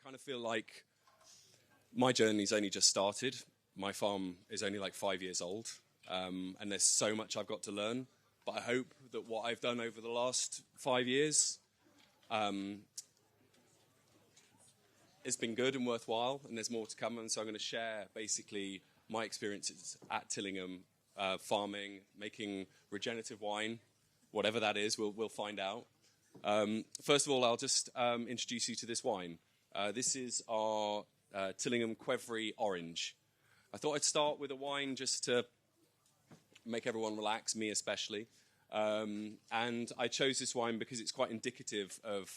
kind of feel like my journey's only just started. My farm is only like 5 years old, and there's so much I've got to learn. But I hope that what I've done over the last 5 years has been good and worthwhile, and there's more to come. And so I'm going to share basically my experiences at Tillingham, farming, making regenerative wine, whatever that is, we'll find out. First of all, I'll just introduce you to this wine. This is our Tillingham Qvevri Orange. I thought I'd start with a wine just to make everyone relax, me especially. And I chose this wine because it's quite indicative of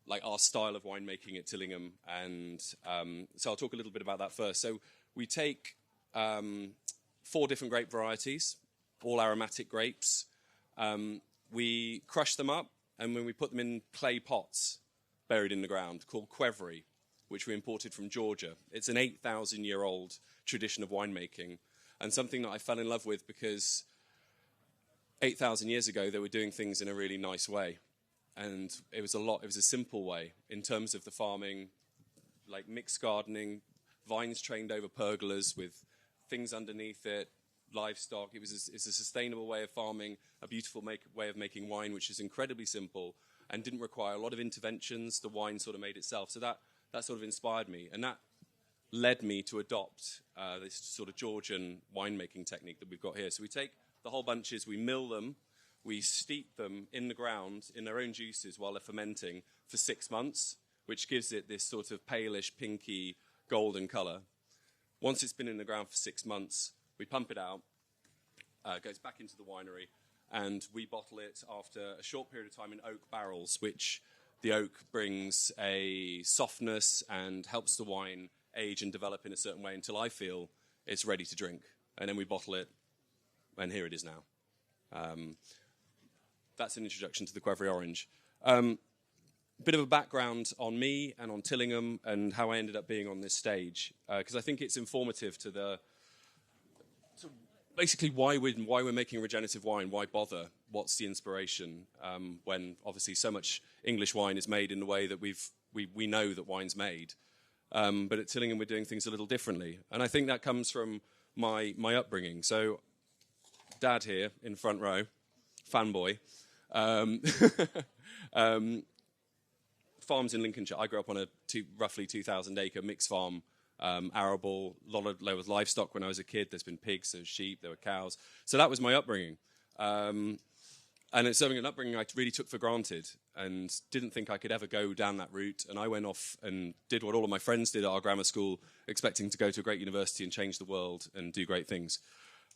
like our style of winemaking at Tillingham. And so I'll talk a little bit about that first. So we take 4 different grape varieties, all aromatic grapes. We crush them up, and when we put them in clay pots buried in the ground called Qvevri, which we imported from Georgia. It's an 8,000-year-old tradition of winemaking, and something that I fell in love with because 8,000 years ago they were doing things in a really nice way, and it was a simple way in terms of the farming, like mixed gardening, vines trained over pergolas with things underneath it, livestock. It's a sustainable way of farming, a beautiful way of making wine, which is incredibly simple and didn't require a lot of interventions. The wine sort of made itself. So that sort of inspired me, and that led me to adopt this sort of Georgian winemaking technique that we've got here. So we take the whole bunches, we mill them, we steep them in the ground in their own juices while they're fermenting for 6 months, which gives it this sort of palish, pinky, golden colour. Once it's been in the ground for 6 months, we pump it out, goes back into the winery, and we bottle it after a short period of time in oak barrels, which the oak brings a softness and helps the wine age and develop in a certain way until I feel it's ready to drink. And then we bottle it, and here it is now. That's an introduction to the Qvevri Orange. Bit of a background on me and on Tillingham and how I ended up being on this stage, because I think it's informative to basically why we're making regenerative wine. Why bother? What's the inspiration when obviously so much English wine is made in the way that we know that wine's made, but at Tillingham we're doing things a little differently, and I think that comes from my upbringing. So, Dad here in front row, fanboy. Farms in Lincolnshire. I grew up on a roughly 2,000-acre mixed farm, arable, a lot of livestock when I was a kid. There's been pigs, there's sheep, there were cows. So that was my upbringing. And it's something an upbringing I really took for granted and didn't think I could ever go down that route. And I went off and did what all of my friends did at our grammar school, expecting to go to a great university and change the world and do great things.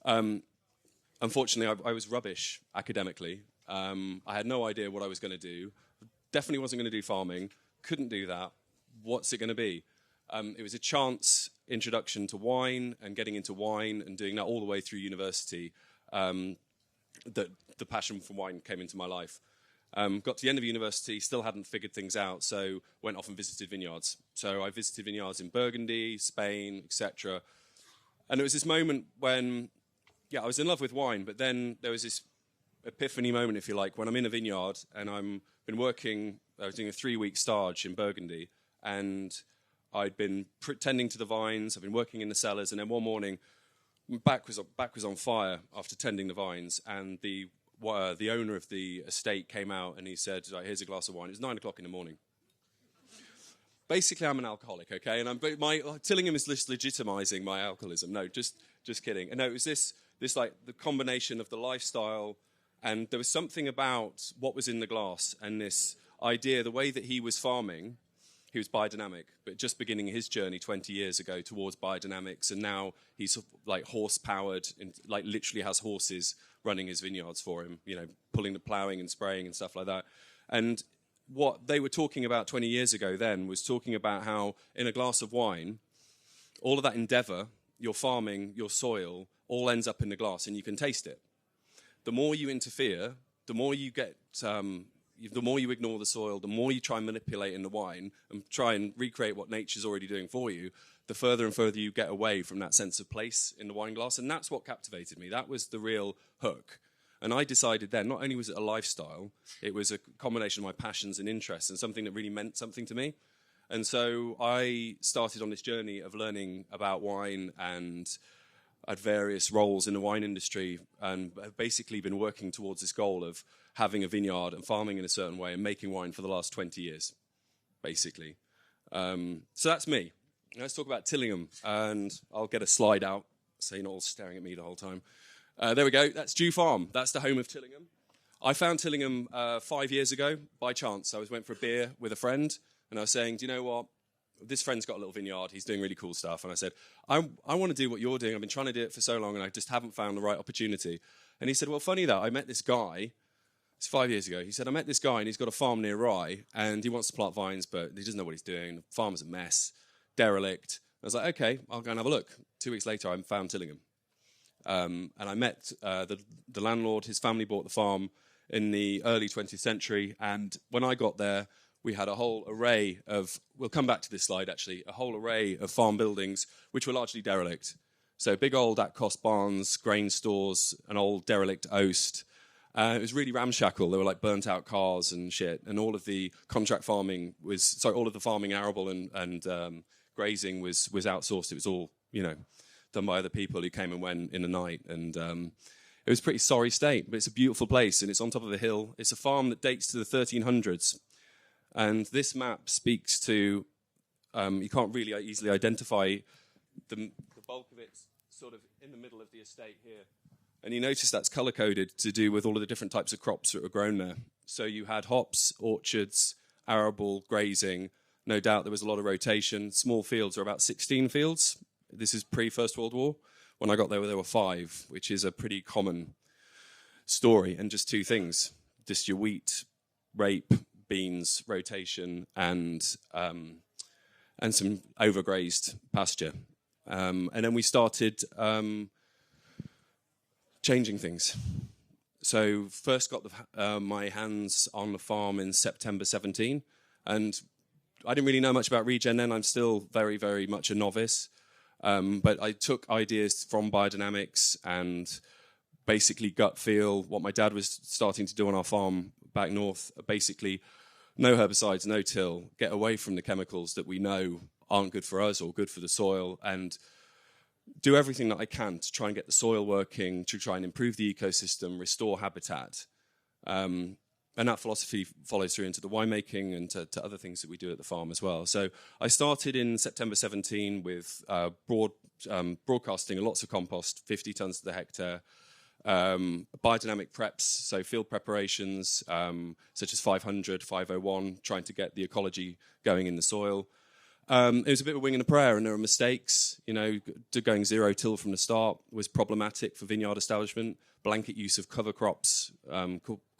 Unfortunately, I was rubbish academically. I had no idea what I was going to do. Definitely wasn't going to do farming. Couldn't do that. What's it going to be? It was a chance introduction to wine and getting into wine and doing that all the way through university that the passion for wine came into my life. Got to the end of university, still hadn't figured things out, so went off and visited vineyards. So I visited vineyards in Burgundy, Spain, etc. And it was this moment when, I was in love with wine, but then there was this epiphany moment, if you like, when I'm in a vineyard and I was doing a 3-week stage in Burgundy, and I'd been tending to the vines, I've been working in the cellars, and then one morning, back was on fire after tending the vines, and the owner of the estate came out and he said, right, here's a glass of wine. It was 9 o'clock in the morning. Basically, I'm an alcoholic, okay? And Tillingham is just legitimizing my alcoholism. No, just kidding. And no, it was this like the combination of the lifestyle, and there was something about what was in the glass and this idea, the way that he was farming. He was biodynamic, but just beginning his journey 20 years ago towards biodynamics, and now he's like horse-powered, and like literally has horses running his vineyards for him, ploughing and spraying and stuff like that. And what they were talking about 20 years ago then was talking about how in a glass of wine, all of that endeavor, your farming, your soil, all ends up in the glass, and you can taste it. The more you interfere, the more you get... the more you ignore the soil, the more you try and manipulate in the wine and try and recreate what nature's already doing for you, the further and further you get away from that sense of place in the wine glass. And that's what captivated me. That was the real hook. And I decided then, not only was it a lifestyle, it was a combination of my passions and interests and something that really meant something to me. And so I started on this journey of learning about wine and had various roles in the wine industry, and have basically been working towards this goal of having a vineyard and farming in a certain way and making wine for the last 20 years, basically. So that's me. Let's talk about Tillingham, and I'll get a slide out so you're not all staring at me the whole time. There we go. That's Dew Farm. That's the home of Tillingham. I found Tillingham 5 years ago by chance. I went for a beer with a friend, and I was saying, do you know what? This friend's got a little vineyard. He's doing really cool stuff. And I said, I want to do what you're doing. I've been trying to do it for so long, and I just haven't found the right opportunity. And he said, well, funny that. I met this guy. It's 5 years ago. He said, I met this guy, and he's got a farm near Rye, and he wants to plant vines, but he doesn't know what he's doing. The farm's a mess, derelict. I was like, okay, I'll go and have a look. 2 weeks later, I found Tillingham. And I met the landlord. His family bought the farm in the early 20th century. And when I got there, we had a whole array of, we'll come back to this slide actually, a whole array of farm buildings, which were largely derelict. So big old at-cost barns, grain stores, an old derelict oast. It was really ramshackle. There were like burnt out cars and shit. And all of the contract farming all of the farming, arable and grazing was outsourced. It was all, done by other people who came and went in the night. And it was a pretty sorry state, but it's a beautiful place, and it's on top of a hill. It's a farm that dates to the 1300s. And this map speaks to, you can't really easily identify the bulk of it's sort of in the middle of the estate here. And you notice that's colour-coded to do with all of the different types of crops that were grown there. So you had hops, orchards, arable, grazing. No doubt there was a lot of rotation. Small fields are about 16 fields. This is pre-First World War. When I got there were 5, which is a pretty common story. And just 2 things, just your wheat, rape, beans, rotation, and some overgrazed pasture. And then we started changing things. So first got my hands on the farm in September 17, and I didn't really know much about regen then. I'm still very, very much a novice. But I took ideas from biodynamics and basically gut feel, what my dad was starting to do on our farm back north, basically no herbicides, no till, get away from the chemicals that we know aren't good for us or good for the soil, and do everything that I can to try and get the soil working, to try and improve the ecosystem, restore habitat. And that philosophy follows through into the winemaking and to other things that we do at the farm as well. So I started in September 17 with broadcasting lots of compost, 50 tons to the hectare, biodynamic preps, so field preparations such as 500, 501, trying to get the ecology going in the soil. It was a bit of a wing and a prayer, and there were mistakes. Going zero till from the start was problematic for vineyard establishment. Blanket use of cover crops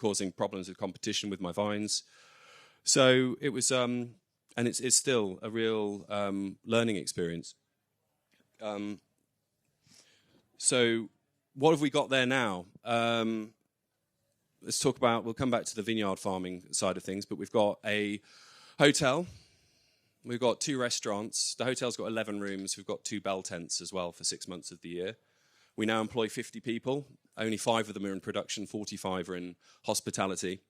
causing problems with competition with my vines. So it was, and it's still a real learning experience. So what have we got there now? Let's talk about, we'll come back to the vineyard farming side of things, but we've got a hotel. We've got 2 restaurants. The hotel's got 11 rooms. We've got 2 bell tents as well for 6 months of the year. We now employ 50 people. Only 5 of them are in production, 45 are in hospitality.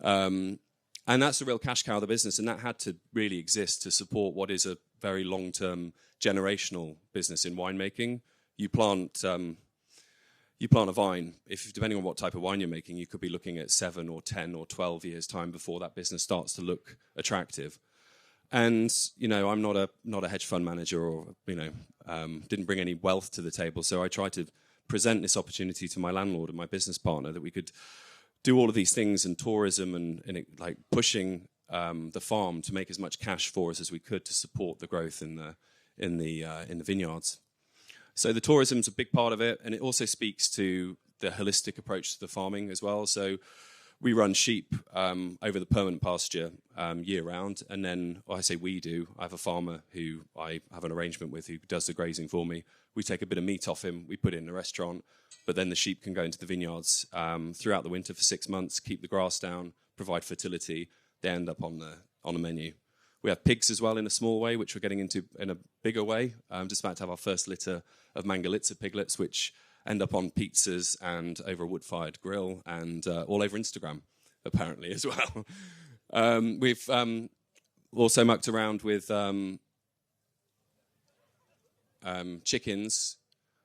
And that's the real cash cow of the business, and that had to really exist to support what is a very long-term generational business in winemaking. You plant a vine, depending on what type of wine you're making, you could be looking at 7 or 10 or 12 years' time before that business starts to look attractive. And, I'm not a hedge fund manager or, didn't bring any wealth to the table. So I tried to present this opportunity to my landlord and my business partner that we could do all of these things and tourism and pushing the farm to make as much cash for us as we could to support the growth in the vineyards. So the tourism's a big part of it, and it also speaks to the holistic approach to the farming as well. So we run sheep over the permanent pasture year-round, and then, I say we do, I have a farmer who I have an arrangement with who does the grazing for me. We take a bit of meat off him, we put it in the restaurant, but then the sheep can go into the vineyards throughout the winter for 6 months, keep the grass down, provide fertility. They end up on the menu. We have pigs as well in a small way, which we're getting into in a bigger way. Just about to have our first litter of Mangalitsa piglets, which end up on pizzas and over a wood-fired grill and all over Instagram, apparently, as well. We've also mucked around with chickens.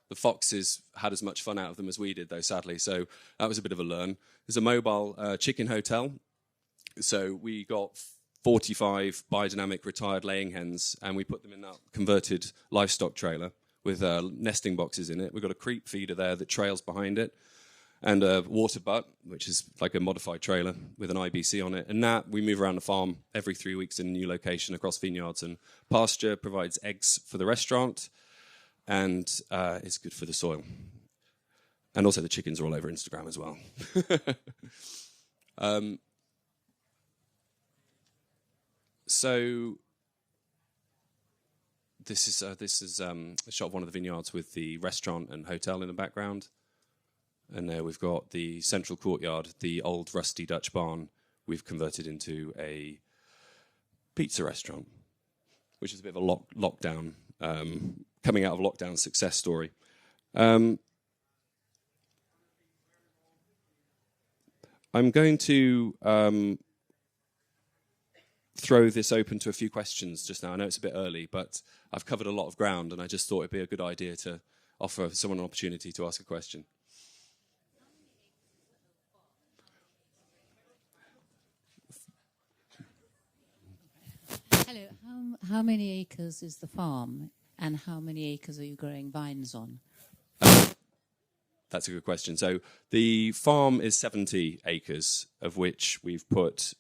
The foxes had as much fun out of them as we did, though, sadly. So that was a bit of a learn. There's a mobile chicken hotel. So we got 45 biodynamic retired laying hens, and we put them in that converted livestock trailer with nesting boxes in it. We've got a creep feeder there that trails behind it, and a water butt, which is like a modified trailer with an IBC on it. And that, we move around the farm every 3 weeks in a new location across vineyards. And pasture provides eggs for the restaurant, and it's good for the soil. And also the chickens are all over Instagram as well. So this is a shot of one of the vineyards with the restaurant and hotel in the background. And there we've got the central courtyard, the old rusty Dutch barn we've converted into a pizza restaurant, which is a bit of a lockdown, coming out of lockdown success story. I'm going to throw this open to a few questions just now. I know it's a bit early, but I've covered a lot of ground, and I just thought it'd be a good idea to offer someone an opportunity to ask a question. Hello. How many acres is the farm, and how many acres are you growing vines on? That's a good question. So the farm is 70 acres, of which we've put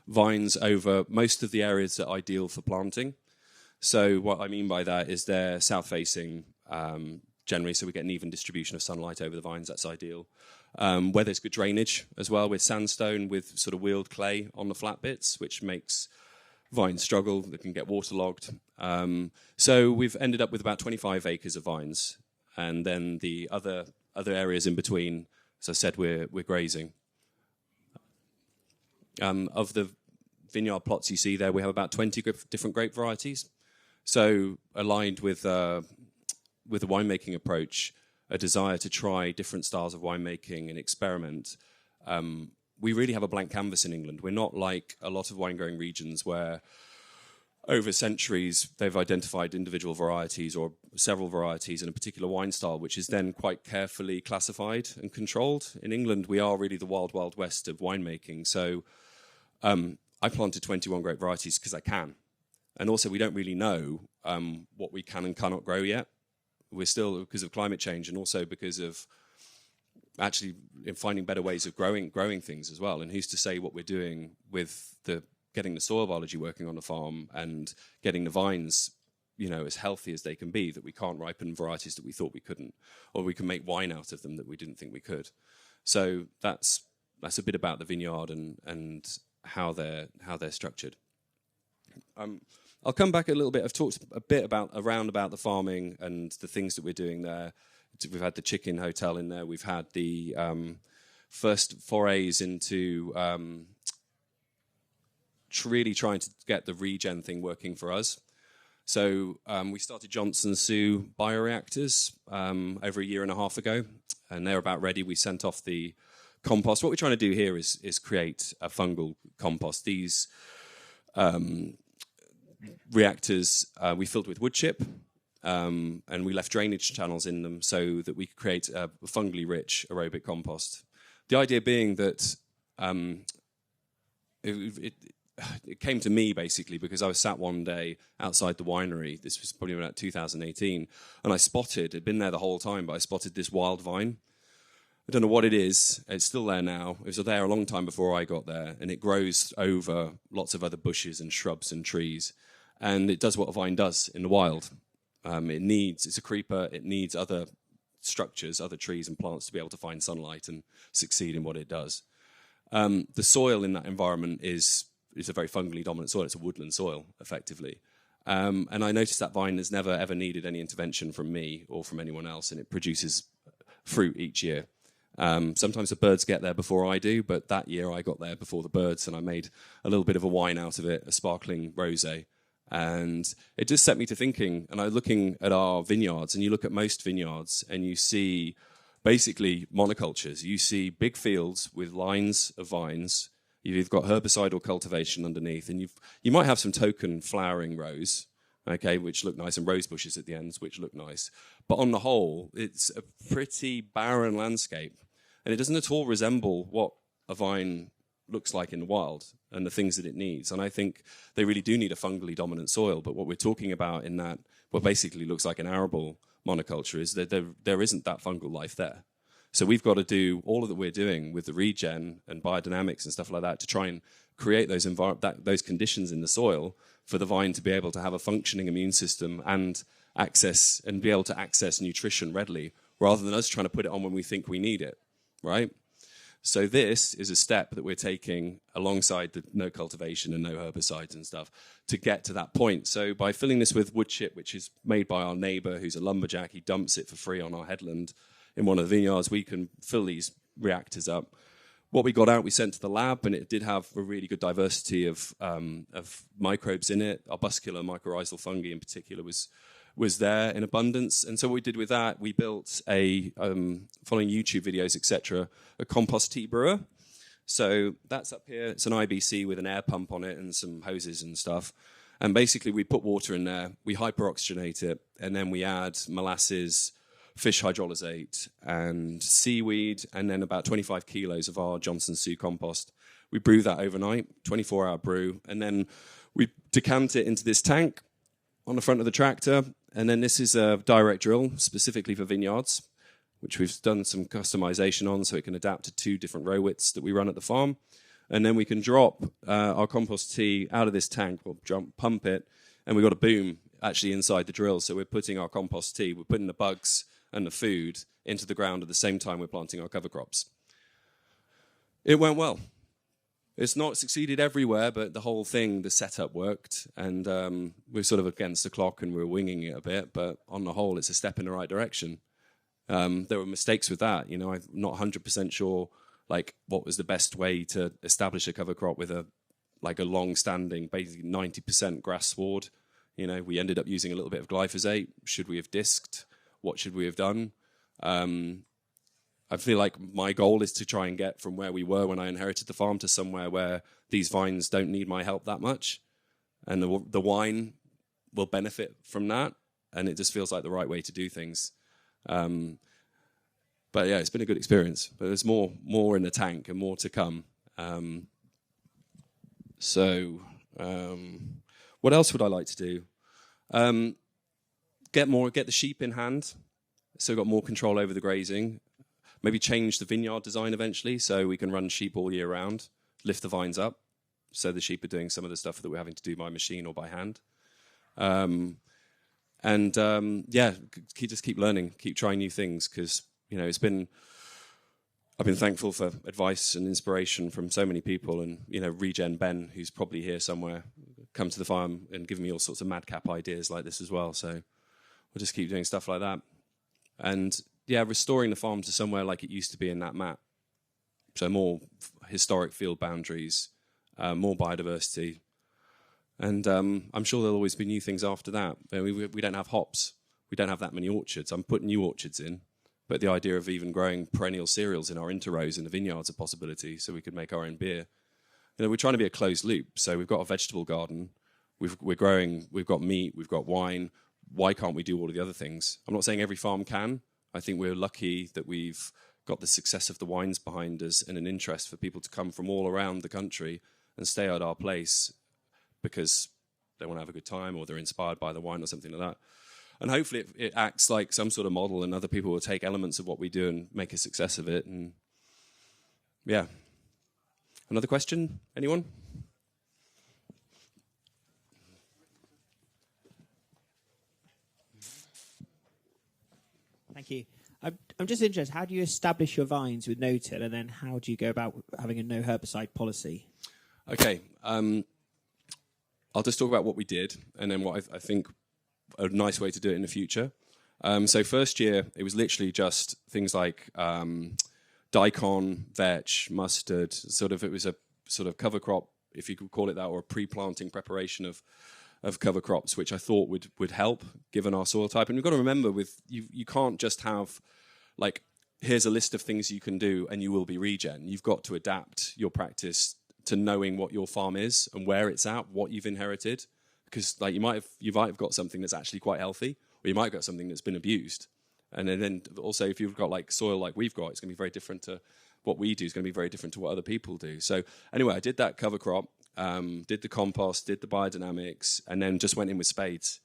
vines over most of the areas that are ideal for planting. So what I mean by that is they're south-facing generally, so we get an even distribution of sunlight over the vines. That's ideal. Where there's good drainage as well, with sandstone, with sort of wheeled clay on the flat bits, which makes vines struggle. They can get waterlogged. So we've ended up with about 25 acres of vines. And then the other areas in between, as I said, we're grazing. Of the vineyard plots you see there, we have about 20 different grape varieties. So aligned with the winemaking approach, a desire to try different styles of winemaking and experiment. We really have a blank canvas in England. We're not like a lot of wine-growing regions where over centuries they've identified individual varieties or several varieties in a particular wine style, which is then quite carefully classified and controlled. In England, we are really the wild, wild west of winemaking. So I planted 21 grape varieties because I can. And also we don't really know what we can and cannot grow yet. We're still, because of climate change and also because of actually in finding better ways of growing things as well. And who's to say what we're doing with getting the soil biology working on the farm and getting the vines, as healthy as they can be, that we can't ripen varieties that we thought we couldn't, or we can make wine out of them that we didn't think we could. So that's a bit about the vineyard and how they're structured. I'll come back a little bit. I've talked a bit about the farming and the things that we're doing there. We've had the chicken hotel in there. We've had the first forays into really trying to get the regen thing working for us. So we started Johnson Sue bioreactors over a year and a half ago, and they're about ready. We sent off the compost. What we're trying to do here is create a fungal compost. These reactors we filled with wood chip, and we left drainage channels in them so that we could create a fungally rich aerobic compost. The idea being that it came to me basically because I was sat one day outside the winery. This was probably about 2018, and I spotted, it'd been there the whole time, but I spotted this wild vine. I don't know what it is. It's still there now. It was there a long time before I got there, and it grows over lots of other bushes and shrubs and trees. And it does what a vine does in the wild. It's a creeper. It needs other structures, other trees and plants to be able to find sunlight and succeed in what it does. The soil in that environment is a very fungally dominant soil. It's a woodland soil, effectively. And I noticed that vine has never, ever needed any intervention from me or from anyone else, and it produces fruit each year. Sometimes the birds get there before I do, but that year I got there before the birds, and I made a little bit of a wine out of it, a sparkling rosé. And it just set me to thinking, and I'm looking at our vineyards, and you look at most vineyards, and you see basically monocultures. You see big fields with lines of vines. You've got herbicidal cultivation underneath, and you might have some token flowering rows, okay, which look nice, and rose bushes at the ends, which look nice. But on the whole, it's a pretty barren landscape, and it doesn't at all resemble what a vine looks like in the wild and the things that it needs. And I think they really do need a fungally dominant soil. But what we're talking about in that, what basically looks like an arable monoculture, is that there isn't that fungal life there. So we've got to do all of that we're doing with the regen and biodynamics and stuff like that to try and create those conditions in the soil for the vine to be able to have a functioning immune system and be able to access nutrition readily, rather than us trying to put it on when we think we need it, right? So this is a step that we're taking alongside the no cultivation and no herbicides and stuff to get to that point. So by filling this with wood chip, which is made by our neighbour who's a lumberjack, he dumps it for free on our headland in one of the vineyards, we can fill these reactors up. What we got out, we sent to the lab, and it did have a really good diversity of microbes in it. Arbuscular mycorrhizal fungi in particular was there in abundance. And so what we did with that, we built following YouTube videos, etc., a compost tea brewer. So that's up here. It's an IBC with an air pump on it and some hoses and stuff. And basically we put water in there, we hyperoxygenate it, and then we add molasses, fish hydrolysate, and seaweed, and then about 25 kilos of our Johnson Sioux compost. We brew that overnight, 24-hour brew, and then we decant it into this tank on the front of the tractor. And then this is a direct drill specifically for vineyards, which we've done some customization on so it can adapt to 2 different row widths that we run at the farm. And then we can drop our compost tea out of this tank, or pump it, and we've got a boom actually inside the drill. So we're putting our compost tea, we're putting the bugs and the food into the ground at the same time we're planting our cover crops. It went well. It's not succeeded everywhere, but the whole thing, the setup worked, and we're sort of against the clock and we're winging it a bit, but on the whole, it's a step in the right direction. There were mistakes with that. You know, I'm not 100% sure, like, what was the best way to establish a cover crop with a long-standing, basically 90% grass sward. You know, we ended up using a little bit of glyphosate. Should we have disked? What should we have done? I feel like my goal is to try and get from where we were when I inherited the farm to somewhere where these vines don't need my help that much. And the wine will benefit from that. And it just feels like the right way to do things. But yeah, it's been a good experience. But there's more in the tank and more to come. What else would I like to do? Get the sheep in hand, so we've got more control over the grazing. Maybe change the vineyard design eventually, so we can run sheep all year round, lift the vines up, so the sheep are doing some of the stuff that we're having to do by machine or by hand. Just keep learning, keep trying new things, because I've been thankful for advice and inspiration from so many people, and Regen Ben, who's probably here somewhere, come to the farm and give me all sorts of madcap ideas like this as well. So we'll just keep doing stuff like that, and restoring the farm to somewhere like it used to be in that map. So more historic field boundaries, more biodiversity. And I'm sure there'll always be new things after that. We don't have hops. We don't have that many orchards. I'm putting new orchards in. But the idea of even growing perennial cereals in our interrows in the vineyard's a possibility, so we could make our own beer. We're trying to be a closed loop. So we've got a vegetable garden. We're growing. We've got meat. We've got wine. Why can't we do all of the other things? I'm not saying every farm can. I think we're lucky that we've got the success of the wines behind us and an interest for people to come from all around the country and stay at our place because they want to have a good time or they're inspired by the wine or something like that. And hopefully it acts like some sort of model, and other people will take elements of what we do and make a success of it. And yeah. Another question? Anyone? Thank you. I'm just interested, how do you establish your vines with no-till, and then how do you go about having a no herbicide policy? Okay. I'll just talk about what we did, and then what I think a nice way to do it in the future. So first year, it was literally just things like daikon, vetch, mustard. It was a sort of cover crop, if you could call it that, or a pre-planting preparation of cover crops, which I thought would help given our soil type. And we've got to remember, you can't just have here's a list of things you can do and you will be regen. You've got to adapt your practice to knowing what your farm is and where it's at, what you've inherited. Because like you might have got something that's actually quite healthy, or you might have got something that's been abused. And then also if you've got like soil like we've got, it's going to be very different to what we do. It's going to be very different to what other people do. So anyway, I did that cover crop, did the compost, did the biodynamics, and then just went in with spades.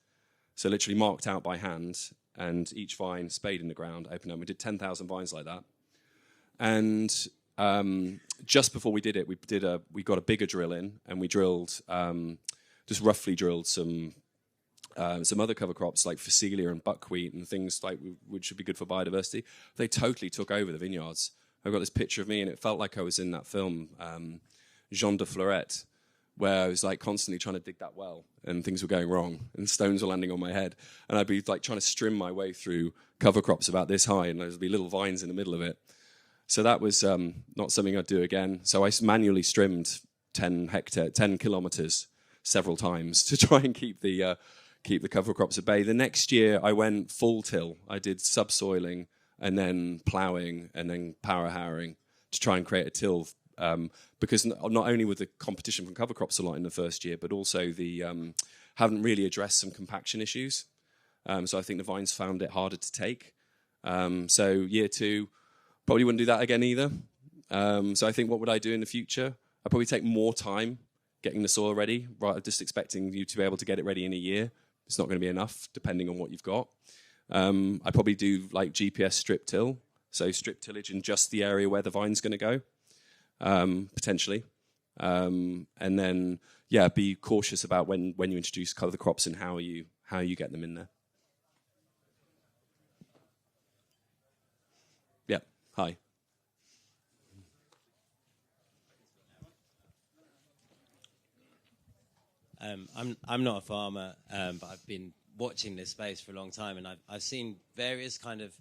So literally marked out by hand, and each vine spade in the ground, opened up. We did 10,000 vines like that. And just before we did it, we got a bigger drill in, and we drilled, just roughly drilled some other cover crops like phacelia and buckwheat and things like which would be good for biodiversity. They totally took over the vineyards. I've got this picture of me, and it felt like I was in that film, Jean de Florette, where I was like constantly trying to dig that well, and things were going wrong, and stones were landing on my head, and I'd be like trying to strim my way through cover crops about this high, and there'd be little vines in the middle of it. So that was not something I'd do again. So I manually strimmed 10 kilometers several times to try and keep the cover crops at bay. The next year I went full till. I did subsoiling and then ploughing and then power harrowing to try and create a till, because not only with the competition from cover crops a lot in the first year, but also the haven't really addressed some compaction issues. So I think the vines found it harder to take. So year 2, probably wouldn't do that again either. So I think what would I do in the future? I'd probably take more time getting the soil ready, right? Just expecting you to be able to get it ready in a year. It's not going to be enough, depending on what you've got. I'd probably do like GPS strip till, so strip tillage in just the area where the vine's going to go, potentially. And then, yeah, be cautious about when you introduce cover crops and how you get them in there. Yeah, hi. I'm not a farmer, but I've been watching this space for a long time, and I've seen various kind of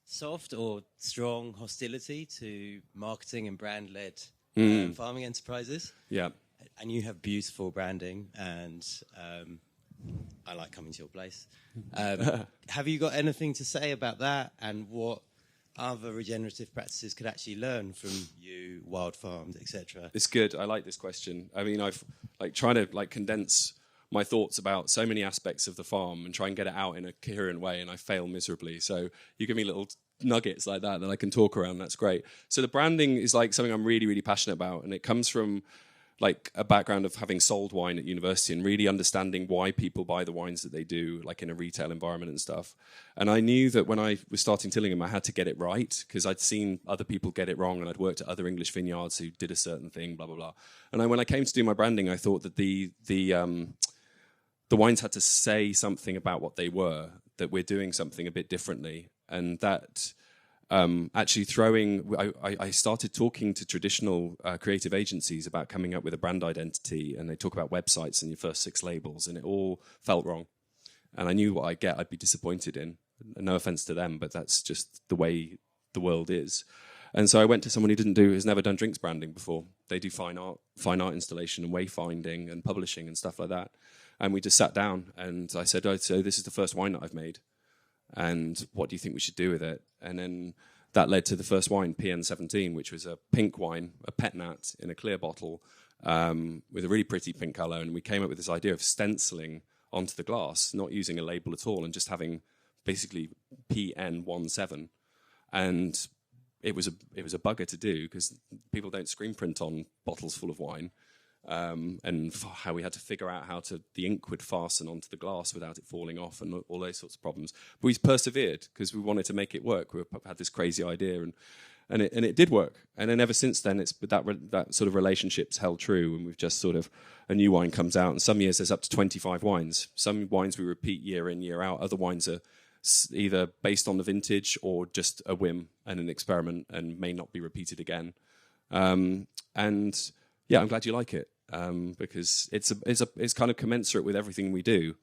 soft or strong hostility to marketing and brand-led farming enterprises. Yeah. And you have beautiful branding, and I like coming to your place. Have you got anything to say about that, and what other regenerative practices could actually learn from you, wild farms, etc.? It's good. I like this question. I mean, I've trying to condense my thoughts about so many aspects of the farm and try and get it out in a coherent way, and I fail miserably. So you give me little nuggets like that I can talk around. That's great. So the branding is something I'm really, really passionate about, and it comes from a background of having sold wine at university and really understanding why people buy the wines that they do, in a retail environment and stuff. And I knew that when I was starting Tillingham, I had to get it right, because I'd seen other people get it wrong, and I'd worked at other English vineyards who did a certain thing, blah, blah, blah. And when I came to do my branding, I thought that the wines had to say something about what they were, that we're doing something a bit differently. And that actually I started talking to traditional creative agencies about coming up with a brand identity, and they talk about websites and your first 6 labels, and it all felt wrong. And I knew what I'd be disappointed in. No offense to them, but that's just the way the world is. And so I went to someone who's never done drinks branding before. They do fine art installation and wayfinding and publishing and stuff like that. And we just sat down, and I said, so this is the first wine that I've made, and what do you think we should do with it? And then that led to the first wine, PN17, which was a pink wine, a pet nat in a clear bottle, with a really pretty pink colour. And we came up with this idea of stenciling onto the glass, not using a label at all, and just having basically PN17. And it was a bugger to do, because people don't screen print on bottles full of wine. And how we had to figure out how the ink would fasten onto the glass without it falling off, and all those sorts of problems. But we persevered because we wanted to make it work. We had this crazy idea, and it did work. And then ever since then, it's that sort of relationship's held true. And we've just a new wine comes out, and some years there's up to 25 wines. Some wines we repeat year in, year out. Other wines are either based on the vintage or just a whim and an experiment, and may not be repeated again. And yeah, I'm glad you like it, because it's kind of commensurate with everything we do.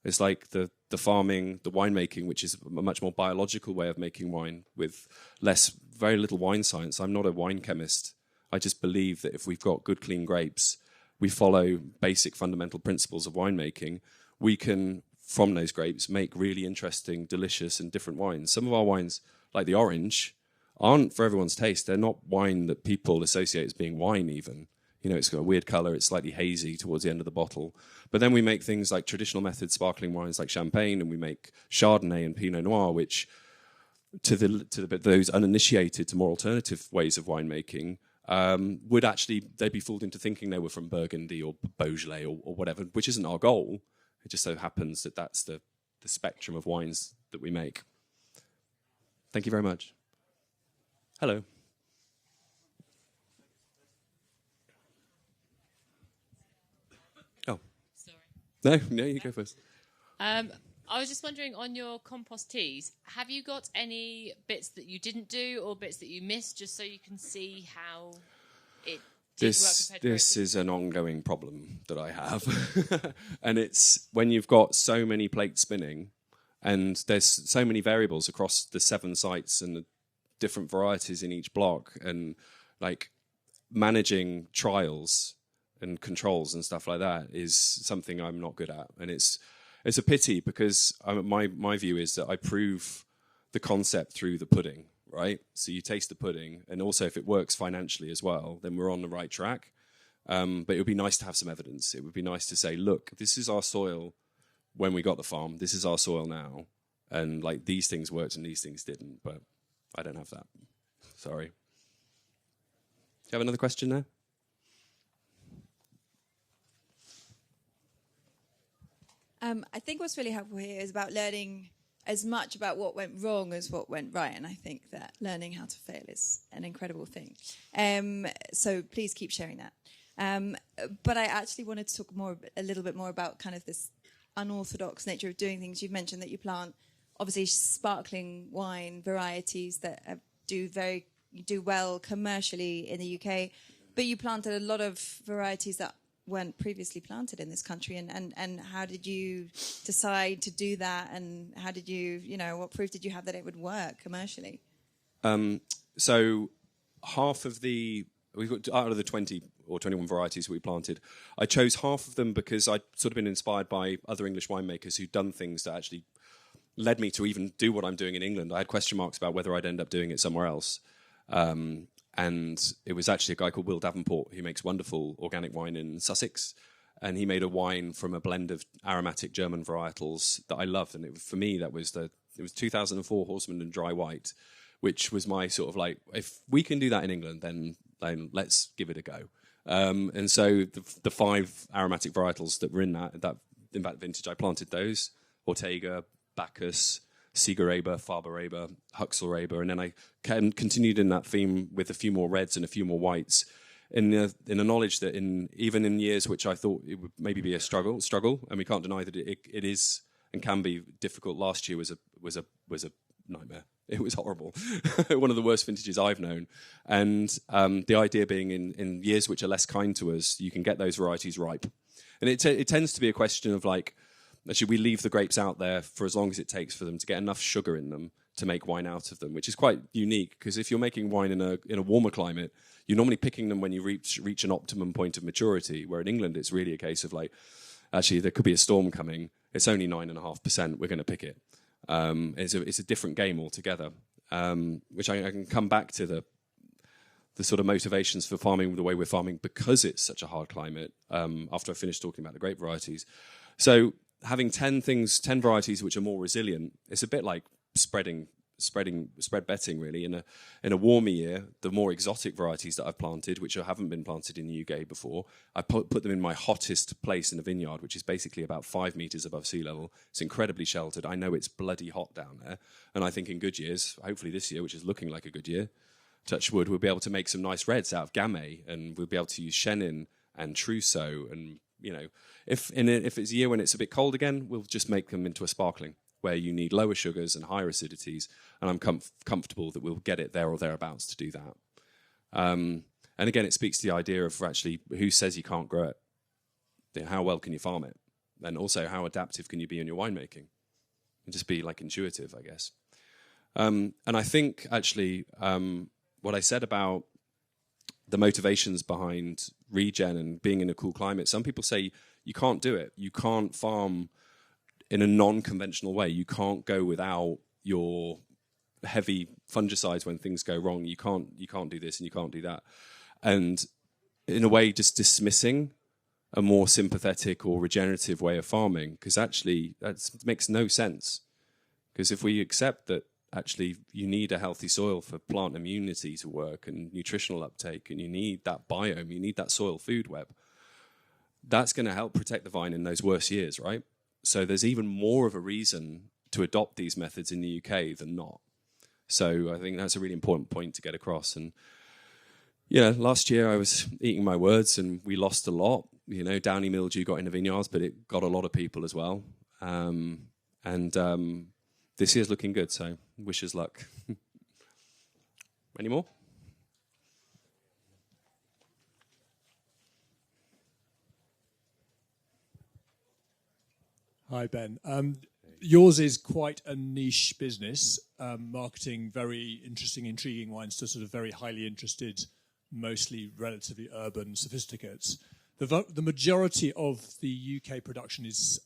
It's like the farming, the winemaking, which is a much more biological way of making wine with very little wine science. I'm not a wine chemist. I just believe that if we've got good, clean grapes, we follow basic fundamental principles of winemaking, we can, from those grapes, make really interesting, delicious, and different wines. Some of our wines, like the orange, aren't for everyone's taste. They're not wine that people associate as being wine even. You know, it's got a weird colour. It's slightly hazy towards the end of the bottle. But then we make things like traditional method sparkling wines like Champagne, and we make Chardonnay and Pinot Noir, which to those uninitiated to more alternative ways of winemaking would actually, they'd be fooled into thinking they were from Burgundy or Beaujolais or whatever, which isn't our goal. It just so happens that that's the spectrum of wines that we make. Thank you very much. Hello. Oh. Sorry. No, you go first. I was just wondering, on your compost teas, have you got any bits that you didn't do or bits that you missed, just so you can see how it did work compared to This is an ongoing problem that I have. And it's when you've got so many plates spinning and there's so many variables across the 7 sites and the different varieties in each block, and like managing trials and controls and stuff like that is something I'm not good at. And it's a pity, because my view is that I prove the concept through the pudding, right? So you taste the pudding, and also if it works financially as well, then we're on the right track. But it would be nice to have some evidence. It would be nice to say, look, this is our soil when we got the farm. This is our soil now. And like these things worked and these things didn't. But I don't have that. Sorry. Do you have another question there? I think what's really helpful here is about learning as much about what went wrong as what went right. And I think that learning how to fail is an incredible thing. So please keep sharing that. But I actually wanted to talk a little bit more about kind of this unorthodox nature of doing things. You've mentioned that you plant, obviously, sparkling wine varieties that do well commercially in the UK, but you planted a lot of varieties that weren't previously planted in this country, and how did you decide to do that, and how did you, what proof did you have that it would work commercially? So half of we've got out of the 20 or 21 varieties we planted, I chose half of them because I'd sort of been inspired by other English winemakers who'd done things that actually led me to even do what I'm doing in England. I had question marks about whether I'd end up doing it somewhere else. And it was actually a guy called Will Davenport who makes wonderful organic wine in Sussex. And he made a wine from a blend of aromatic German varietals that I loved. And for me, it was 2004 Horseman and Dry White, which was my sort of like, if we can do that in England, then let's give it a go. And so the 5 aromatic varietals that were in that vintage, I planted those: Ortega, Bacchus, Siegerraber, Faberraber, Huxellraber, and then I continued in that theme with a few more reds and a few more whites, in the knowledge that even in years which I thought it would maybe be a struggle, and we can't deny that it is and can be difficult. Last year was a nightmare. It was horrible. One of the worst vintages I've known. And the idea being in years which are less kind to us, you can get those varieties ripe. And it tends to be a question of like, should we leave the grapes out there for as long as it takes for them to get enough sugar in them to make wine out of them, which is quite unique, because if you're making wine in a warmer climate, you're normally picking them when you reach an optimum point of maturity, where in England it's really a case of like, actually there could be a storm coming, it's only 9.5%, we're going to pick it. It's a different game altogether, which I can come back to the sort of motivations for farming the way we're farming, because it's such a hard climate, after I finish talking about the grape varieties. So having 10 varieties which are more resilient, it's a bit like spread betting really. In a warmer year, the more exotic varieties that I've planted, which haven't been planted in the UK before, I put them in my hottest place in the vineyard, which is basically about 5 meters above sea level. It's incredibly sheltered. I know it's bloody hot down there, and I think in good years, hopefully this year, which is looking like a good year, touch wood, we'll be able to make some nice reds out of Gamay, and we'll be able to use Chenin and Trousseau, and if it's a year when it's a bit cold again, we'll just make them into a sparkling, where you need lower sugars and higher acidities, and I'm comfortable that we'll get it there or thereabouts to do that. And again, it speaks to the idea of actually, who says you can't grow it? How well can you farm it? And also, how adaptive can you be in your winemaking? And just be like intuitive, I guess. And I think actually, what I said about the motivations behind regen and being in a cool climate, some people say you can't do it. You can't farm in a non-conventional way. You can't go without your heavy fungicides when things go wrong. You can't do this and you can't do that. And in a way, just dismissing a more sympathetic or regenerative way of farming, because actually that makes no sense. Because if we accept that actually you need a healthy soil for plant immunity to work and nutritional uptake, and you need that biome, you need that soil food web, that's going to help protect the vine in those worst years, right? So there's even more of a reason to adopt these methods in the UK than not. So I think that's a really important point to get across. And last year I was eating my words, and we lost a lot. Downy mildew got in the vineyards, but it got a lot of people as well. This year's looking good, so wish us luck. Any more? Hi, Ben. Yours is quite a niche business, marketing very interesting, intriguing wines to sort of very highly interested, mostly relatively urban sophisticates. The majority of the UK production is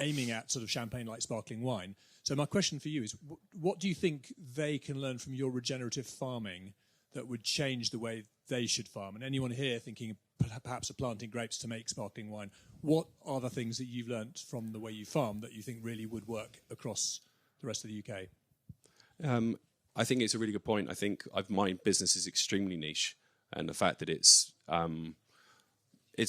aiming at sort of champagne-like sparkling wine. So my question for you is, what do you think they can learn from your regenerative farming that would change the way they should farm? And anyone here thinking perhaps of planting grapes to make sparkling wine, what are the things that you've learnt from the way you farm that you think really would work across the rest of the UK? I think it's a really good point. I think my business is extremely niche, and the fact that it's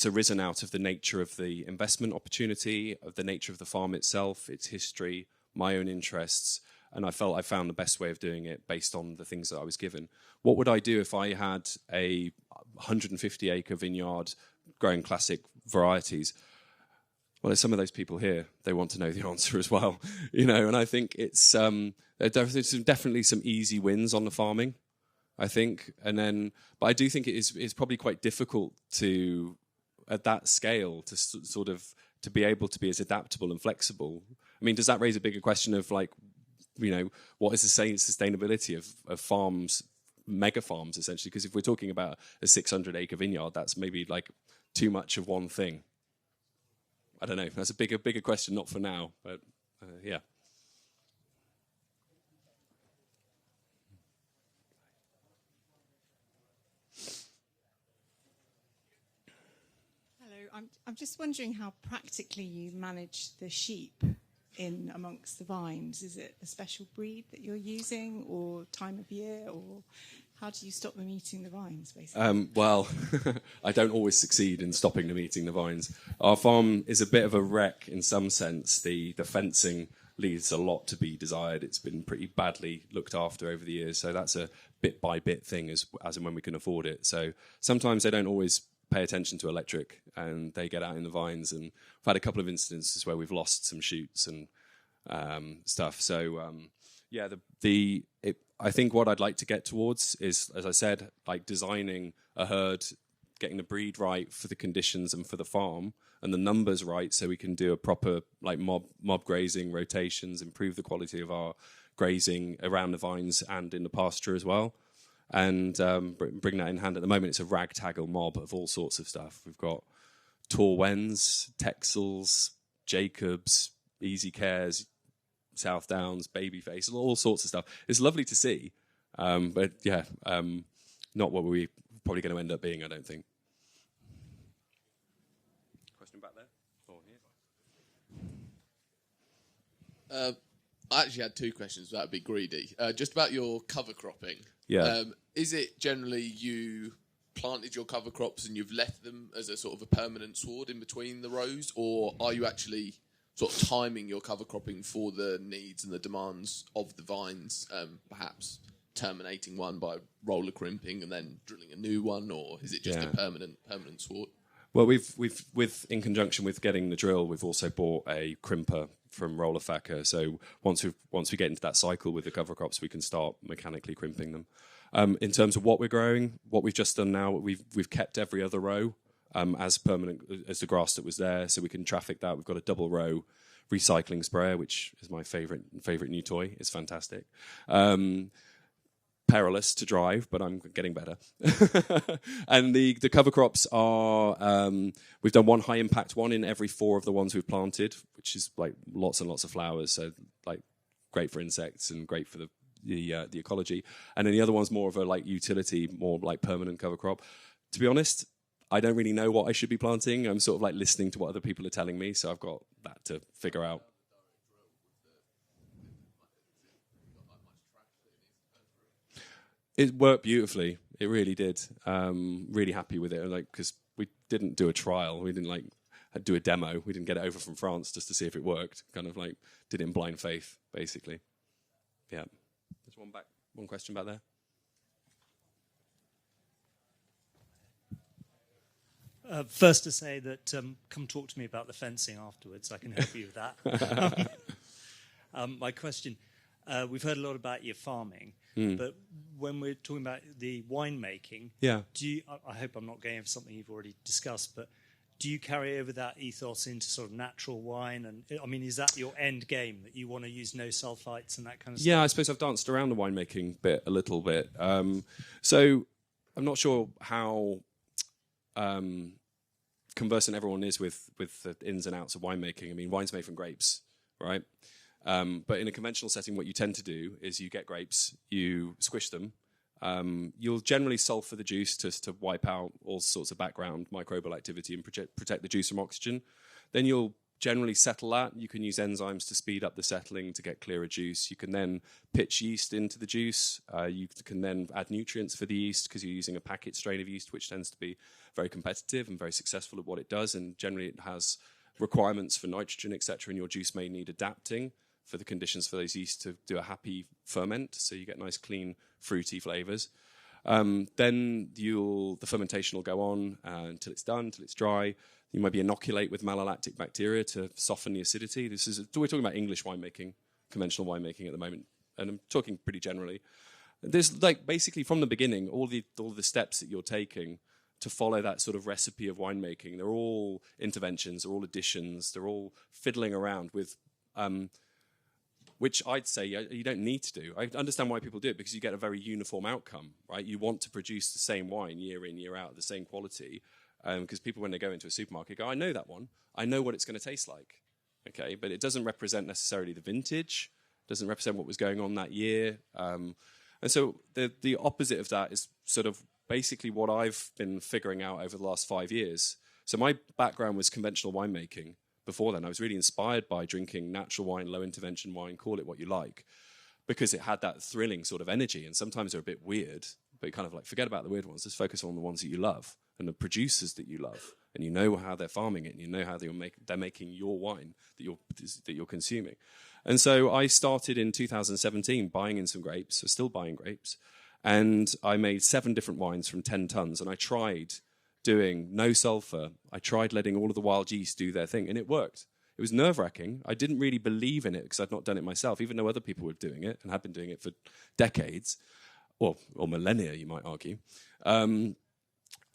arisen out of the nature of the investment opportunity, of the nature of the farm itself, its history, my own interests, and I felt I found the best way of doing it based on the things that I was given. What would I do if I had a 150-acre vineyard growing classic varieties? Well, there's some of those people here. They want to know the answer as well, And I think there's definitely some easy wins on the farming, I think, but I do think it's probably quite difficult to, at that scale, to sort of to be able to be as adaptable and flexible. I mean, does that raise a bigger question of what is the sustainability of farms, mega farms, essentially? Because if we're talking about a 600-acre vineyard, that's maybe too much of one thing. I don't know. That's a bigger question, not for now, but yeah. I'm just wondering how practically you manage the sheep in amongst the vines. Is it a special breed that you're using, or time of year, or how do you stop them eating the vines, basically? Well, I don't always succeed in stopping them eating the vines. Our farm is a bit of a wreck in some sense. The fencing leaves a lot to be desired. It's been pretty badly looked after over the years, so that's a bit-by-bit thing as and when we can afford it. So sometimes they don't always pay attention to electric, and they get out in the vines, and we've had a couple of instances where we've lost some shoots and stuff. So I think what I'd like to get towards is, as I said, designing a herd, getting the breed right for the conditions and for the farm, and the numbers right, so we can do a proper mob grazing, rotations, improve the quality of our grazing around the vines and in the pasture as well. And bring that in hand. At the moment, it's a ragtaggle mob of all sorts of stuff. We've got Torwens, Texels, Jacobs, Easy Cares, South Downs, Babyface, all sorts of stuff. It's lovely to see, but not what we're probably going to end up being, I don't think. Question back there? Or here? I actually had two questions. That would be greedy. Just about your cover cropping. Yeah. Is it generally you planted your cover crops and you've left them as a sort of a permanent sward in between the rows, or are you actually sort of timing your cover cropping for the needs and the demands of the vines, perhaps terminating one by roller crimping and then drilling a new one, or is it just a permanent sward? Well, we've in conjunction with getting the drill, we've also bought a crimper from Roller Facker. So once we get into that cycle with the cover crops, we can start mechanically crimping them. In terms of what we're growing, what we've just done now, we've kept every other row as permanent as the grass that was there, so we can traffic that. We've got a double row recycling sprayer, which is my favorite new toy. It's fantastic. Perilous to drive, but I'm getting better. And the cover crops are, we've done one high impact one in every 4 of the ones we've planted, which is lots and lots of flowers, so great for insects and great for the ecology. And then the other one's more of a utility, more permanent cover crop. To be honest, I don't really know what I should be planting. I'm sort of like listening to what other people are telling me, so I've got that to figure out. It worked beautifully. It really did. Really happy with it. Like, because we didn't do a trial. We didn't like do a demo. We didn't get it over from France just to see if it worked. Kind of like did it in blind faith, basically. Yeah. There's one question back there. First to say that come talk to me about the fencing afterwards. I can help you with that. My question, we've heard a lot about your farming, but when we're talking about the winemaking, I hope I'm not going over something you've already discussed, but do you carry over that ethos into sort of natural wine? And I mean, is that your end game, that you want to use no sulfites and that kind of stuff? Yeah, I suppose I've danced around the winemaking bit a little bit. So I'm not sure how conversant everyone is with the ins and outs of winemaking. I mean, wine's made from grapes, right? But in a conventional setting, what you tend to do is you get grapes, you squish them. You'll generally sulfur the juice to wipe out all sorts of background microbial activity and protect the juice from oxygen. Then you'll generally settle that. You can use enzymes to speed up the settling to get clearer juice. You can then pitch yeast into the juice. You can then add nutrients for the yeast because you're using a packet strain of yeast, which tends to be very competitive and very successful at what it does. And generally it has requirements for nitrogen, etc. And your juice may need adapting for the conditions for those yeast to do a happy ferment. So you get nice, clean, fruity flavors. Then the fermentation will go on until it's done, until it's dry. You maybe inoculate with malolactic bacteria to soften the acidity. We're talking about English winemaking, conventional winemaking at the moment, and I'm talking pretty generally. There's like basically from the beginning, all the steps that you're taking to follow that sort of recipe of winemaking. They're all interventions, they're all additions, they're all fiddling around with, which I'd say you don't need to do. I understand why people do it because you get a very uniform outcome, right? You want to produce the same wine year in, year out, the same quality. Because people, when they go into a supermarket, go, I know that one. I know what it's going to taste like. Okay, but it doesn't represent necessarily the vintage. Doesn't represent what was going on that year. And so the opposite of that is sort of basically what I've been figuring out over the last 5 years. So my background was conventional winemaking. Before then, I was really inspired by drinking natural wine, low intervention wine, call it what you like, because it had that thrilling sort of energy. And sometimes they're a bit weird, but you kind of like forget about the weird ones. Just focus on the ones that you love and the producers that you love, and you know how they're farming it, and you know how they're making your wine that you're consuming. And so I started in 2017 buying in some grapes. So still buying grapes, and I made 7 different wines from 10 tons. And I tried doing no sulfur. I tried letting all of the wild yeast do their thing, and it worked. It was nerve-wracking. I didn't really believe in it because I'd not done it myself, even though other people were doing it and had been doing it for decades, or millennia, you might argue.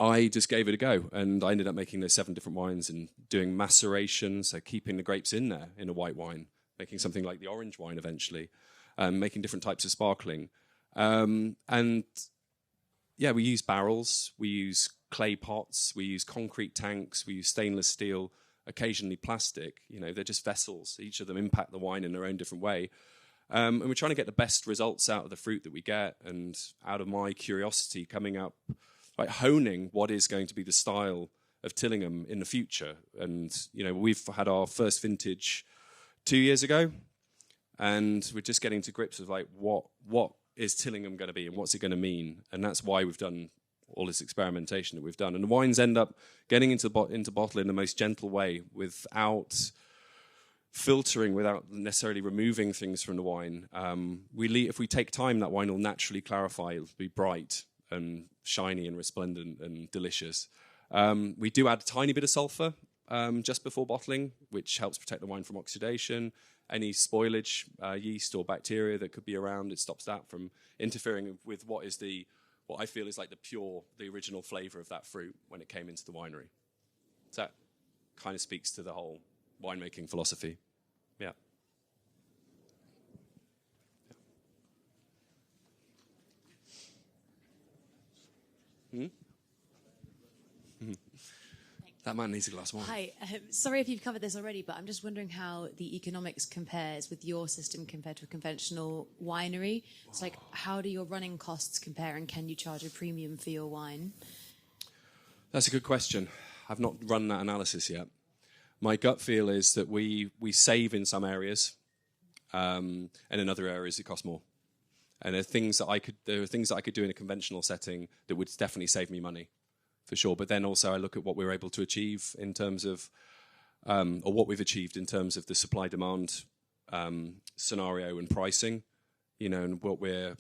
I just gave it a go, and I ended up making those 7 different wines and doing maceration, so keeping the grapes in there in a white wine, making something like the orange wine eventually, making different types of sparkling. And yeah, we use barrels, we use clay pots, we use concrete tanks, we use stainless steel, occasionally plastic. You know, they're just vessels. Each of them impact the wine in their own different way. And we're trying to get the best results out of the fruit that we get, and out of my curiosity coming up, like honing what is going to be the style of Tillingham in the future. And, you know, we've had our first vintage 2 years ago, and we're just getting to grips with like what is Tillingham going to be and what's it going to mean. And that's why we've done all this experimentation that we've done. And the wines end up getting into bottle in the most gentle way, without filtering, without necessarily removing things from the wine. If we take time, that wine will naturally clarify. It'll be bright and shiny and resplendent and delicious. We do add a tiny bit of sulfur just before bottling, which helps protect the wine from oxidation. Any spoilage, yeast or bacteria that could be around, it stops that from interfering with what I feel is like the original flavour of that fruit when it came into the winery. So that kind of speaks to the whole winemaking philosophy. Yeah. That man needs a glass of wine. Hi, sorry if you've covered this already, but I'm just wondering how the economics compares with your system compared to a conventional winery. It's like, how do your running costs compare, and can you charge a premium for your wine? That's a good question. I've not run that analysis yet. My gut feel is that we save in some areas, and in other areas it costs more. And there are things that I could do in a conventional setting that would definitely save me money, for sure. But then also I look at what we're able to achieve in terms of, or what we've achieved in terms of the supply-demand scenario and pricing, and what we're,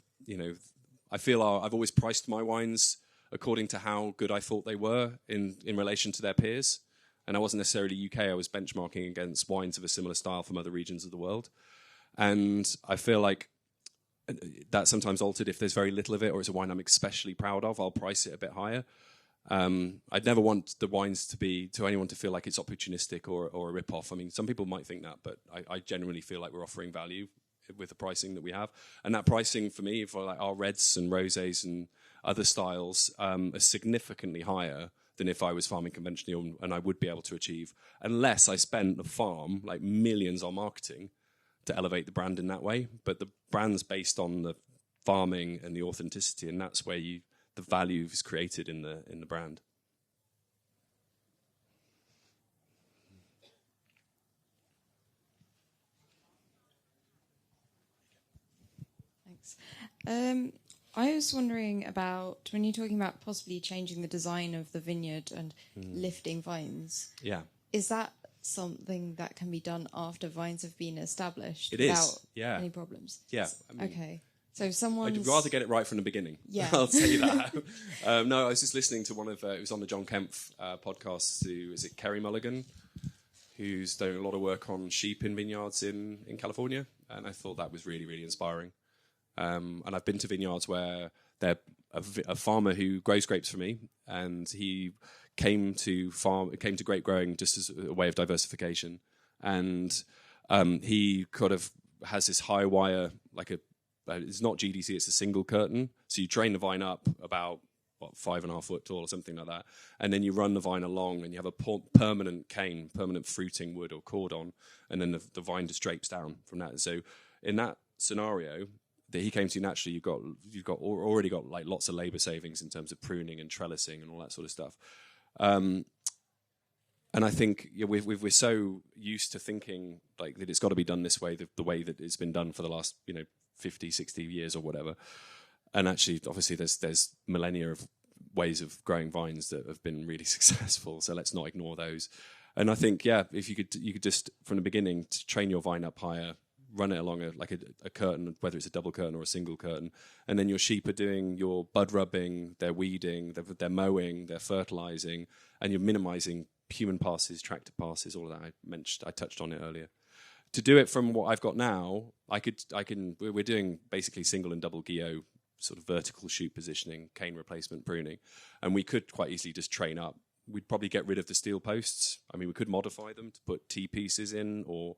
I feel I've always priced my wines according to how good I thought they were in relation to their peers. And I wasn't necessarily UK, I was benchmarking against wines of a similar style from other regions of the world. And I feel like that's sometimes altered if there's very little of it, or it's a wine I'm especially proud of, I'll price it a bit higher. I'd never want the wines to anyone to feel like it's opportunistic or a rip-off. I mean, some people might think that, but I genuinely feel like we're offering value with the pricing that we have. And that pricing for me, for like our reds and rosés and other styles, are significantly higher than if I was farming conventionally, and I would be able to achieve, unless I spent the farm like millions on marketing to elevate the brand in that way. But the brand's based on the farming and the authenticity, and that's where the value is created in the brand. Thanks. I was wondering about when you're talking about possibly changing the design of the vineyard and lifting vines. Yeah. Is that something that can be done after vines have been established without any problems? Yeah. Okay. So I'd rather get it right from the beginning. Yeah. I'll say that. No, I was just listening to one of, it was on the John Kempf podcast, is it Kerry Mulligan, who's doing a lot of work on sheep in vineyards in California. And I thought that was really, really inspiring. And I've been to vineyards where they're a farmer who grows grapes for me, and he came to grape growing just as a way of diversification. And he kind of has this high wire, it's not GDC, it's a single curtain. So you train the vine up about 5.5 foot tall or something like that, and then you run the vine along, and you have a permanent cane, permanent fruiting wood or cordon, and then the vine just drapes down from that. So in that scenario that he came to naturally, you've already got like lots of labour savings in terms of pruning and trellising and all that sort of stuff. And I think we're so used to thinking like that it's got to be done this way, the way that it's been done for the last 50, 60 years or whatever. And actually, obviously, there's millennia of ways of growing vines that have been really successful. So let's not ignore those. And I think, if you could just from the beginning to train your vine up higher, run it along a curtain, whether it's a double curtain or a single curtain, and then your sheep are doing your bud rubbing, they're weeding, they're mowing, they're fertilizing, and you're minimizing human passes, tractor passes, all of that. I touched on it earlier. To do it from what I've got now, we're doing basically single and double guillot, sort of vertical shoot positioning, cane replacement, pruning, and we could quite easily just train up. We'd probably get rid of the steel posts. I mean, we could modify them to put T-pieces in, or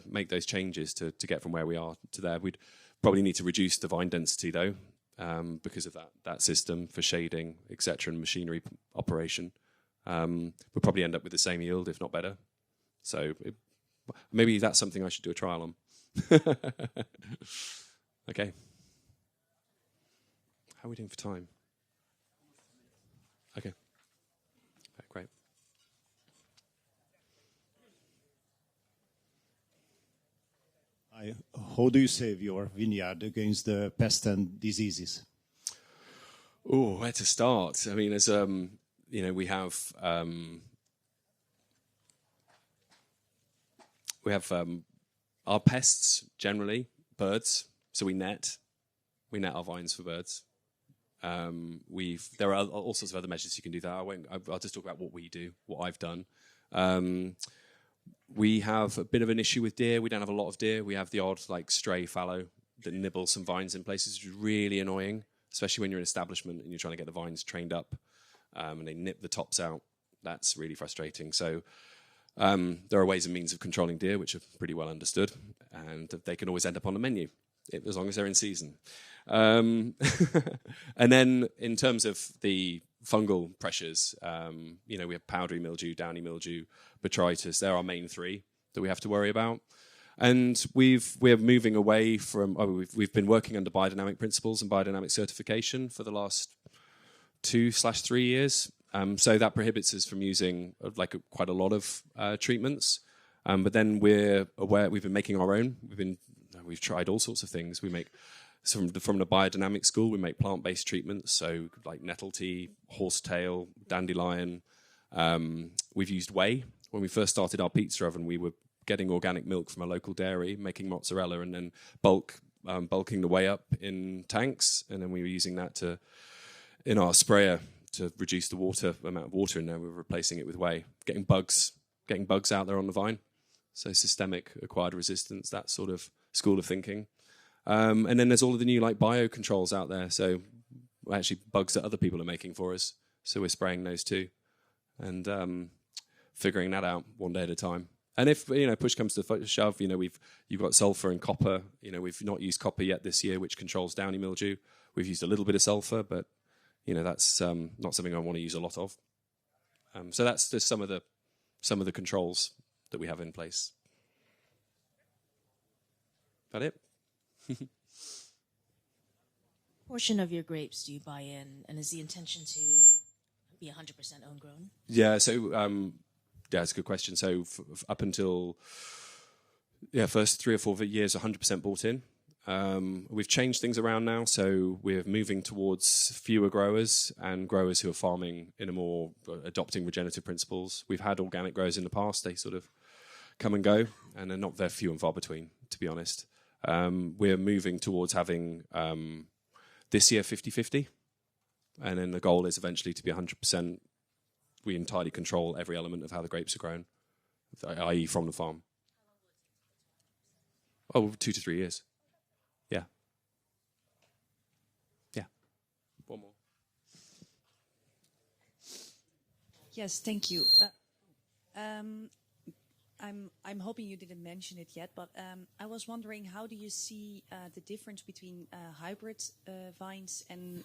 make those changes to get from where we are to there. We'd probably need to reduce the vine density though, because of that system for shading, etc., and machinery operation. We'll probably end up with the same yield, if not better. So maybe that's something I should do a trial on. Okay. How are we doing for time? Okay. Great. How do you save your vineyard against the pests and diseases? Oh, where to start? I mean, as we have our pests generally birds. So we net our vines for birds. There are all sorts of other measures you can do that. I'll just talk about what we do, what I've done. We have a bit of an issue with deer. We don't have a lot of deer. We have the odd stray fallow that nibble some vines in places, which is really annoying, especially when you're in an establishment and you're trying to get the vines trained up, and they nip the tops out. That's really frustrating. So there are ways and means of controlling deer, which are pretty well understood, and they can always end up on the menu as long as they're in season. And then in terms of the fungal pressures, we have powdery mildew, downy mildew, botrytis. They're our main three that we have to worry about. And we're moving away from. We've been working under biodynamic principles and biodynamic certification for the last 2/3 years, So that prohibits us from using quite a lot of treatments. But then we're aware we've been making our own. We've tried all sorts of things. We make from the biodynamic school. We make plant-based treatments, so like nettle tea, horsetail, dandelion. We've used whey. When we first started our pizza oven, we were getting organic milk from a local dairy, making mozzarella, and then bulking the whey up in tanks, and then we were using that in our sprayer to reduce the amount of water in there. We were replacing it with whey, getting bugs out there on the vine. So systemic acquired resistance, that sort of school of thinking. And then there's all of the new biocontrols out there. So actually bugs that other people are making for us. So we're spraying those too, and figuring that out one day at a time. And if push comes to shove, you've got sulfur and copper. We've not used copper yet this year, which controls downy mildew. We've used a little bit of sulfur, but that's not something I want to use a lot of. So that's just some of the controls that we have in place. That it? Portion of your grapes do you buy in, and is the intention to be 100% homegrown? Yeah, so it's a good question. So up until first 3 or 4 years, 100% bought in. We've changed things around now, so we're moving towards fewer growers and growers who are farming in a more adopting regenerative principles. We've had organic growers in the past; they sort of come and go, and they're not very few and far between, to be honest. We're moving towards having this year 50-50, and then the goal is eventually to be 100%. We entirely control every element of how the grapes are grown, i.e. from the farm. 2 to 3 years. Yeah. One more. Yes, thank you. I'm hoping you didn't mention it yet, but I was wondering, how do you see the difference between hybrid vines and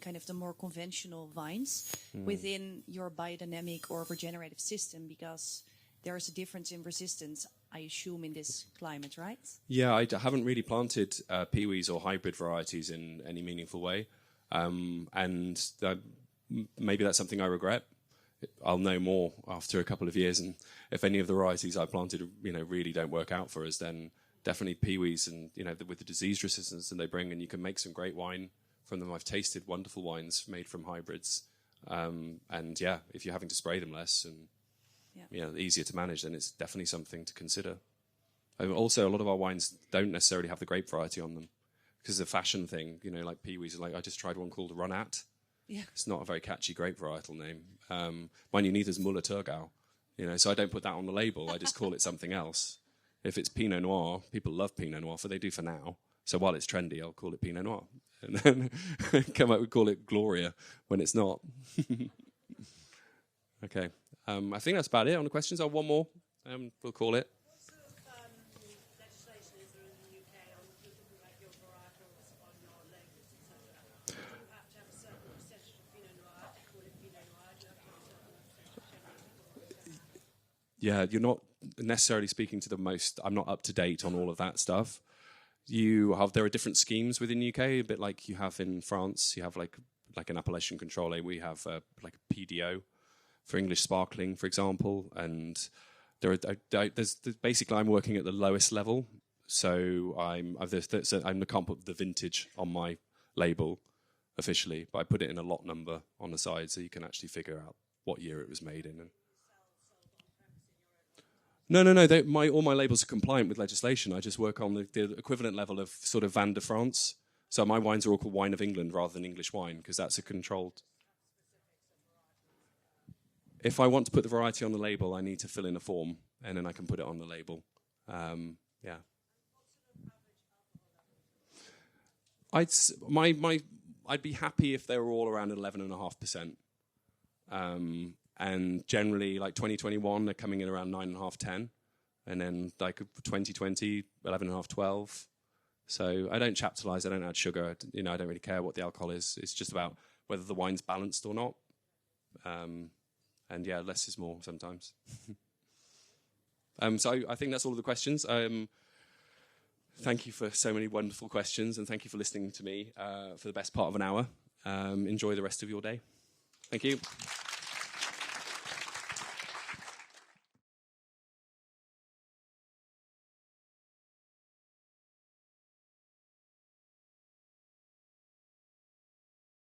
kind of the more conventional vines within your biodynamic or regenerative system? Because there is a difference in resistance, I assume, in this climate, right? Yeah, I haven't really planted pewees or hybrid varieties in any meaningful way, and maybe that's something I regret. I'll know more after a couple of years, and if any of the varieties I planted, really don't work out for us, then definitely pewees, and with the disease resistance that they bring, and you can make some great wine from them. I've tasted wonderful wines made from hybrids, and if you're having to spray them less and easier to manage, then it's definitely something to consider. Also, a lot of our wines don't necessarily have the grape variety on them because it's a fashion thing. Like pewees, I just tried one called Run At. Yeah. It's not a very catchy grape varietal name. Mine, you need is Muller Thurgau, so I don't put that on the label. I just call it something else. If it's Pinot Noir, people love Pinot Noir, they do for now. So while it's trendy, I'll call it Pinot Noir. And then we call it Gloria when it's not. Okay. I think that's about it on the questions. Oh, one more. We'll call it. Yeah, you're not necessarily speaking to the most. I'm not up to date on all of that stuff. There are different schemes within the UK, a bit like you have in France. You have like an appellation control. We have like a PDO for English sparkling, for example. And there's basically I'm working at the lowest level, so I can't put the vintage on my label officially, but I put it in a lot number on the side so you can actually figure out what year it was made in. No. All my labels are compliant with legislation. I just work on the equivalent level of sort of Vin de France. So my wines are all called Wine of England rather than English wine because that's a controlled. If I want to put the variety on the label, I need to fill in a form and then I can put it on the label. I'd be happy if they were all around 11.5%. And generally, like 2021, they're coming in around 9.5, 10. And then like 2020, 11.5, 12. So I don't chaptalize, I don't add sugar. I don't really care what the alcohol is. It's just about whether the wine's balanced or not. And less is more sometimes. So I think that's all of the questions. Thank you for so many wonderful questions, and thank you for listening to me for the best part of an hour. Enjoy the rest of your day. Thank you.